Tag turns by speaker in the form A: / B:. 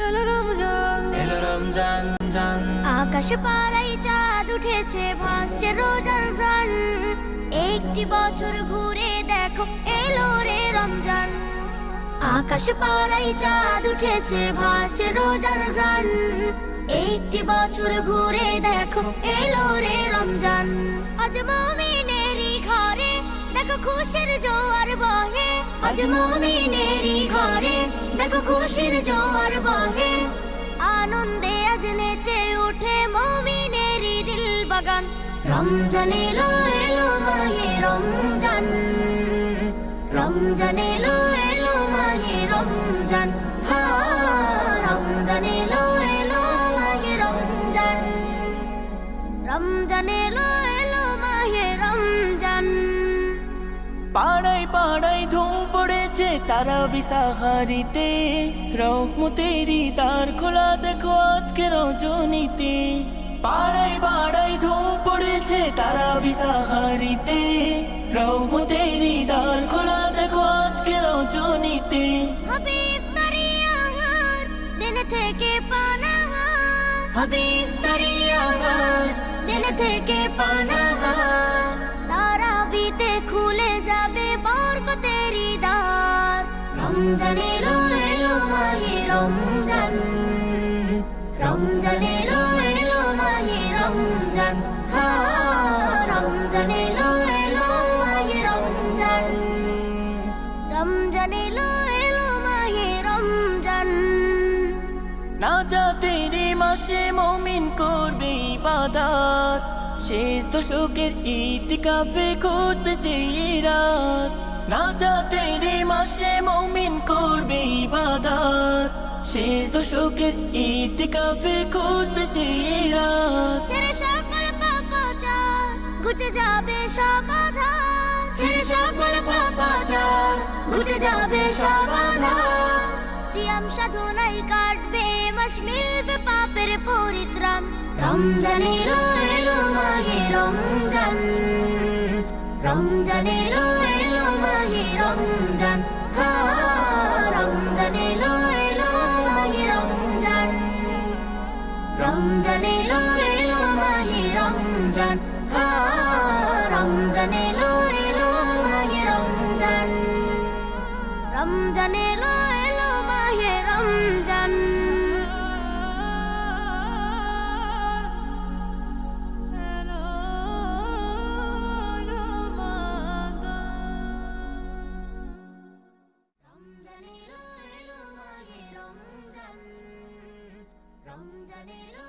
A: এলো রমজান, এলো রমজান জান।
B: আকাশ পাড়ায় চাঁদ উঠেছে, ভাসছে রোজার গান। একটি বছর ঘুরে দেখো, এলো রে রমজান। আকাশ পাড়ায় চাঁদ উঠেছে, ভাসছে রোজার গান। একটি বছর ঘুরে দেখো, এলো রে রমজান। আজ মুমিনেরই ঘরে দেখো খুশির জোয়ার বহে। আজ মুমিনেরই ঘরে দেখো খুশির জোয়ার বহে। আনন্দে আজ নেচে উঠে মুমিনেরই দিল বাগান। রমজান এলো, এলো মাহে রমজান। রমজান এলো, এলো মাহে রমজান। রমজান এলো, এলো মাহে রমজান। রমজান এলো, এলো মাহে রমজান।
A: পাড়ায় পাড়ায় ধুম পড়েছে তারাবি সাহারিতে। রহমতেরই দ্বার খোলা দেখো আজকে রজনীতে। পাড়ায় পাড়ায় ধুম পড়েছে তারাবি সাহারিতে। রহমতেরই দ্বার খোলা দেখো আজকে রজনীতে।
B: হবে ইফতারি আহার, দিন থেকে পানাহার। হবে ইফতারি আহার, দিন থেকে পানাহার। তারাবিতে খুলে যাবে বরকতেরই দ্বার। রমজান এলো, এলো মাহে রমজান। রমজান এলো, এলো মাহে রমজান। রমজান এলো, এলো মাহে রমজান। রমজান এলো, এলো মাহে রমজান।
A: না জাতেরি মাসে মুমিন করবে ইবাদত। শেষ দশকের ইতিকাফে খুঁজবে সেই রাত। না জাতেরি মাসে মুমিন করবে ইবাদত। শেষ দশকের ইতিকাফে খুঁজবে সেই রাত।
B: ছেড়ে সকল পাপাচার, ঘুচে যাবে সব আধার। ছেড়ে সকল পাপাচার, ঘুচে যাবে সব আধার। সিয়াম সাধনায় কাটবে মাস, মিলবে পাপের পরিত্রাণ। রমজান এলো, এলো মাহে রমজান। রমজান এলো, এলো মাহে রমজান। রমজান এলো, এলো মাহে রমজান। রমজান এলো, এলো মাহে রমজান। রমজান এলো, এলো মাহে রমজান। রমজান এলো, এলো মাহে রমজান। রমজান এলো, এলো মাহে রমজান। রমজান এলো,